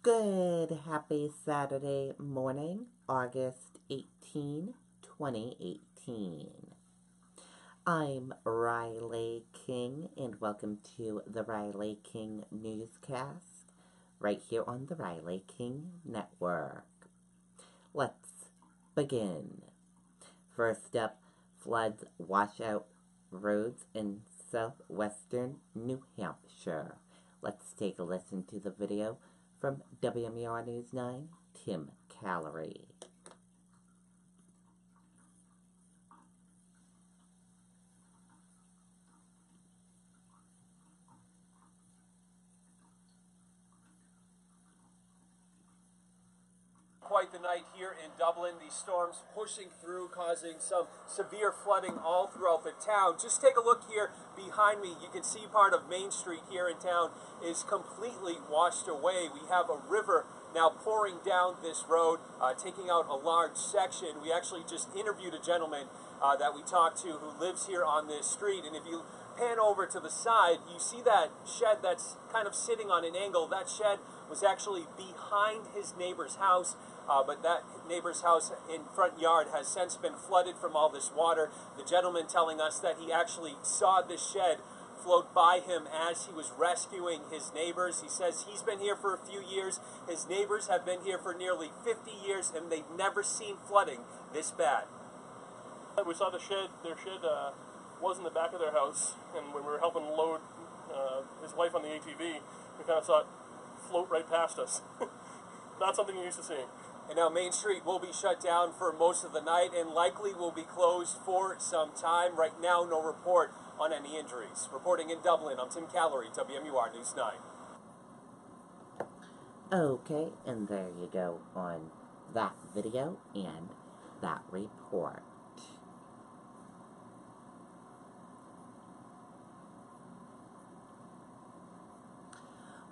Good, happy Saturday morning, August 18, 2018. I'm Riley King, and welcome to the Riley King Newscast, right here on the Riley King Network. Let's begin. First up, floods wash out roads in southwestern New Hampshire. Let's take a listen to the video from WMUR News 9, Tim Callery. Quite the night here in Dublin. These storms pushing through, causing some severe flooding all throughout the town. Just take a look here behind me. You can see part of Main Street here in town is completely washed away. We have a river now pouring down this road, taking out a large section. We actually just interviewed a gentleman that we talked to who lives here on this street, and if you pan over to the side, you see that shed that's kind of sitting on an angle. That shed was actually behind his neighbor's house, but that neighbor's house in front yard has since been flooded from all this water. The gentleman telling us that he actually saw this shed float by him as he was rescuing his neighbors. He says he's been here for a few years. His neighbors have been here for nearly 50 years, and they've never seen flooding this bad. We saw their shed was in the back of their house, and when we were helping load his wife on the ATV, we kind of saw it float right past us. Not something you're used to seeing. And now Main Street will be shut down for most of the night and likely will be closed for some time. Right now, no report on any injuries. Reporting in Dublin, I'm Tim Callery, WMUR News 9. Okay, and there you go on that video and that report.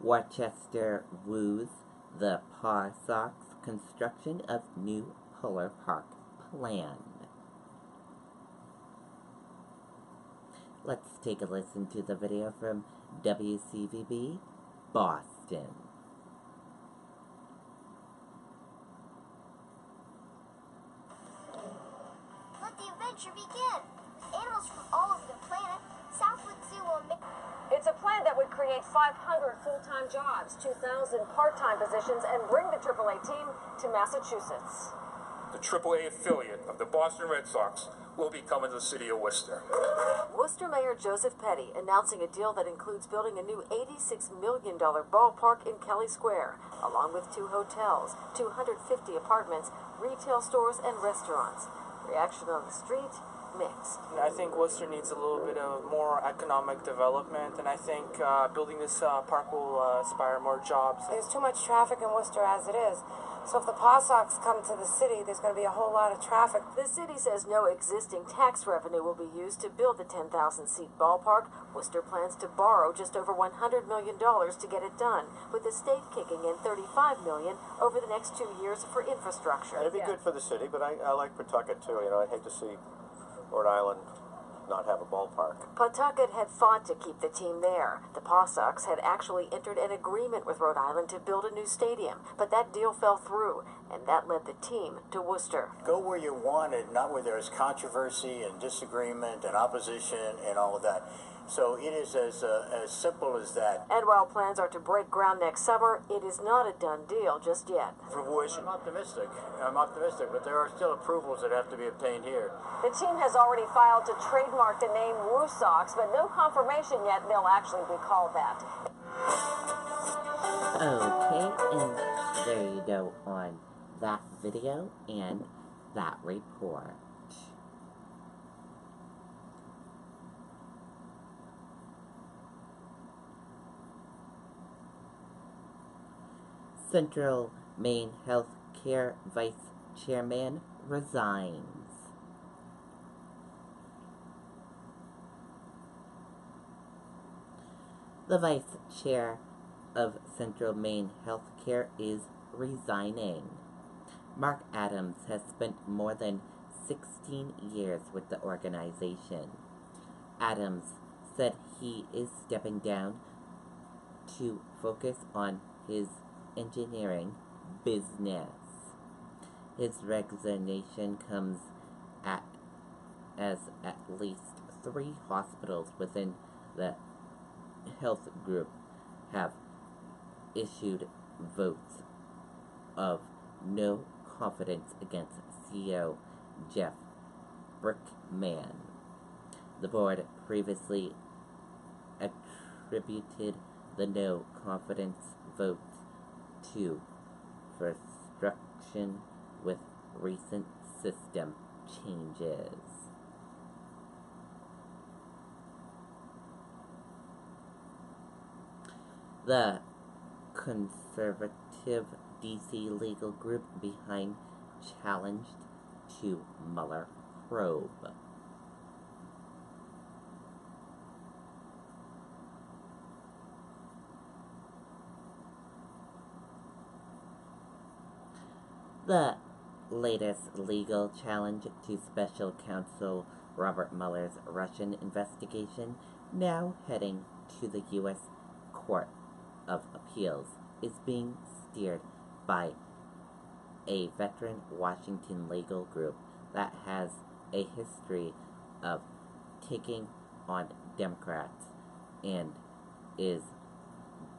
Worcester woos the Paw Sox construction of new Polar Park plan. Let's take a listen to the video from WCVB, Boston. Let the adventure begin. Animals from all over the planet, Southwood Zoo will make... It's a plan that would create 500 full-time jobs, 2,000 part-time positions, and bring the AAA team to Massachusetts. The AAA affiliate of the Boston Red Sox will be coming to the city of Worcester. Worcester Mayor Joseph Petty announcing a deal that includes building a new $86 million ballpark in Kelly Square, along with 2 hotels, 250 apartments, retail stores, and restaurants. Reaction on the street? Mixed. I think Worcester needs a little bit of more economic development, and I think building this park will inspire more jobs. There's too much traffic in Worcester as it is. So if the Paw Sox come to the city, there's going to be a whole lot of traffic. The city says no existing tax revenue will be used to build the 10,000-seat ballpark. Worcester plans to borrow just over $100 million to get it done, with the state kicking in $35 million over the next 2 years for infrastructure. It'd be good for the city, but I like Pawtucket too. I'd hate to see Rhode Island not have a ballpark. Pawtucket had fought to keep the team there. The Paw Sox had actually entered an agreement with Rhode Island to build a new stadium, but that deal fell through, and that led the team to Worcester. Go where you want it, not where there's controversy and disagreement and opposition and all of that. So it is as simple as that. And while plans are to break ground next summer, it is not a done deal just yet. I'm optimistic, but there are still approvals that have to be obtained here. The team has already filed to trademark the name Woo Sox, but no confirmation yet they'll actually be called that. Okay, and there you go on that video and that report. Central Maine Health Care Vice Chairman resigns. The Vice Chair of Central Maine Health Care is resigning. Mark Adams has spent more than 16 years with the organization. Adams said he is stepping down to focus on his engineering business. His resignation comes at least 3 hospitals within the health group have issued votes of no confidence against CEO Jeff Brickman. The board previously attributed the no confidence vote to frustration with recent system changes. The conservative DC legal group behind challenged to Mueller probe. The latest legal challenge to special counsel Robert Mueller's Russian investigation, now heading to the U.S. Court of Appeals, is being steered by a veteran Washington legal group that has a history of taking on Democrats and is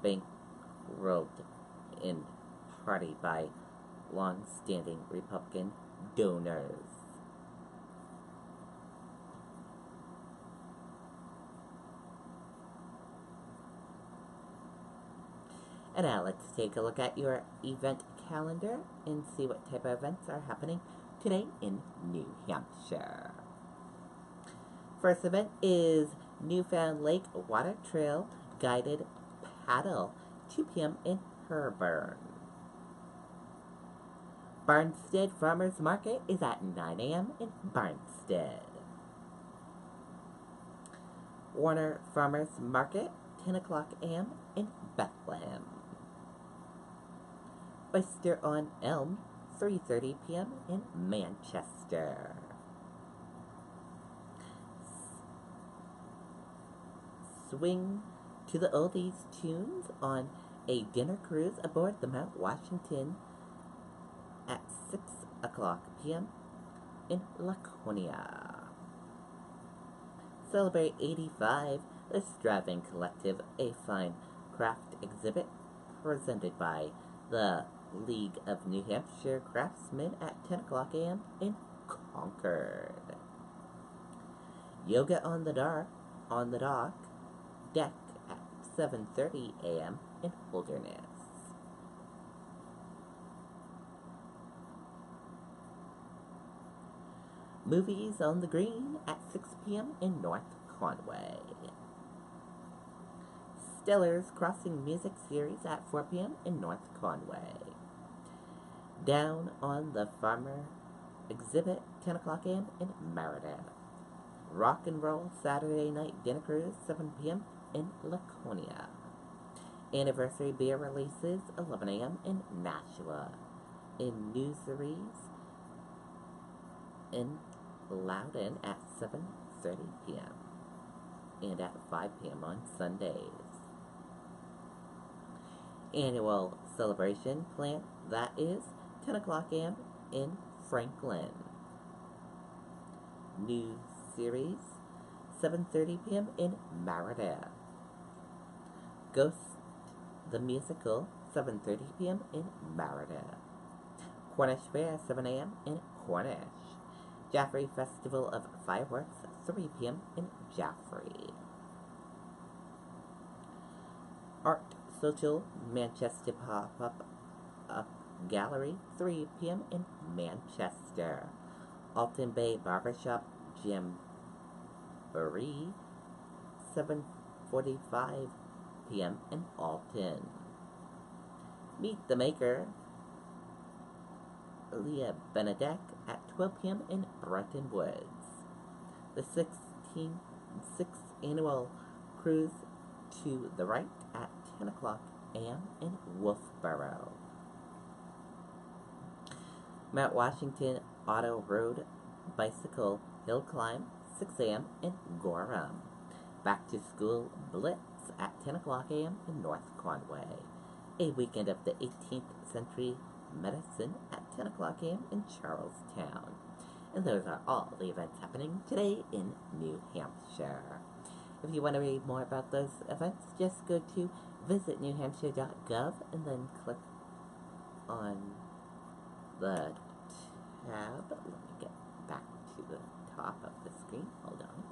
bankrolled in party by long-standing Republican donors. And now let's take a look at your event calendar and see what type of events are happening today in New Hampshire. First event is Newfound Lake Water Trail Guided Paddle, 2 p.m. in Herborn. Barnstead Farmers Market is at 9 a.m. in Barnstead. Warner Farmers Market, 10 o'clock a.m. in Bethlehem. Oyster on Elm, 3:30 p.m. in Manchester. Swing to the oldies tunes on a dinner cruise aboard the Mount Washington at 6 o'clock p.m. in Laconia. Celebrate 85, the Striving Collective, a fine craft exhibit presented by the League of New Hampshire Craftsmen at 10 o'clock a.m. in Concord. Yoga on the dock deck at 7:30 a.m. in Holderness. Movies on the Green at 6 p.m. in North Conway. Stellar's Crossing Music Series at 4 p.m. in North Conway. Down on the Farmer exhibit, 10 o'clock a.m. in Meredith. Rock and Roll Saturday Night Dinner Cruise, 7 p.m. in Laconia. Anniversary beer releases, 11 a.m. in Nashua. In Newseries in Loudon at 7:30 p.m. and at 5 p.m. on Sundays. Annual celebration plant, that is 10 o'clock a.m. in Franklin. New series, 7:30 p.m. in Meredith. Ghost the Musical, 7:30 p.m. in Meredith. Cornish Fair, 7 a.m. in Cornish. Jaffrey Festival of Fireworks, 3 p.m. in Jaffrey. Art Social Manchester Pop-Up Gallery, 3 p.m. in Manchester. Alton Bay Barbershop Jamboree, 7:45 p.m. in Alton. Meet the Maker, Leah Benedek at 12 p.m. in Bretton Woods. The 16th annual Cruise to the Right at 10 o'clock a.m. in Wolfboro. Mount Washington Auto Road Bicycle Hill Climb, 6 a.m. in Gorham. Back to School Blitz at 10 o'clock a.m. in North Conway. a weekend of the 18th century medicine at 10 o'clock a.m. in Charlestown. And those are all the events happening today in New Hampshire. If you want to read more about those events, just go to visitnewhampshire.gov and then click on the tab. Let me get back to the top of the screen. Hold on.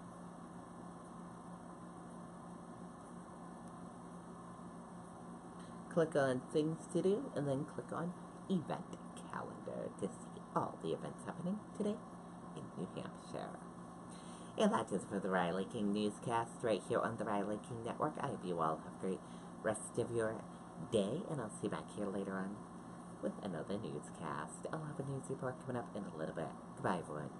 Click on Things to Do and then click on Event Calendar to see all the events happening today in New Hampshire. And that is for the Riley King Newscast right here on the Riley King Network. I hope you all have a great rest of your day, and I'll see you back here later on with another newscast. I'll have a news report coming up in a little bit. Goodbye, everyone.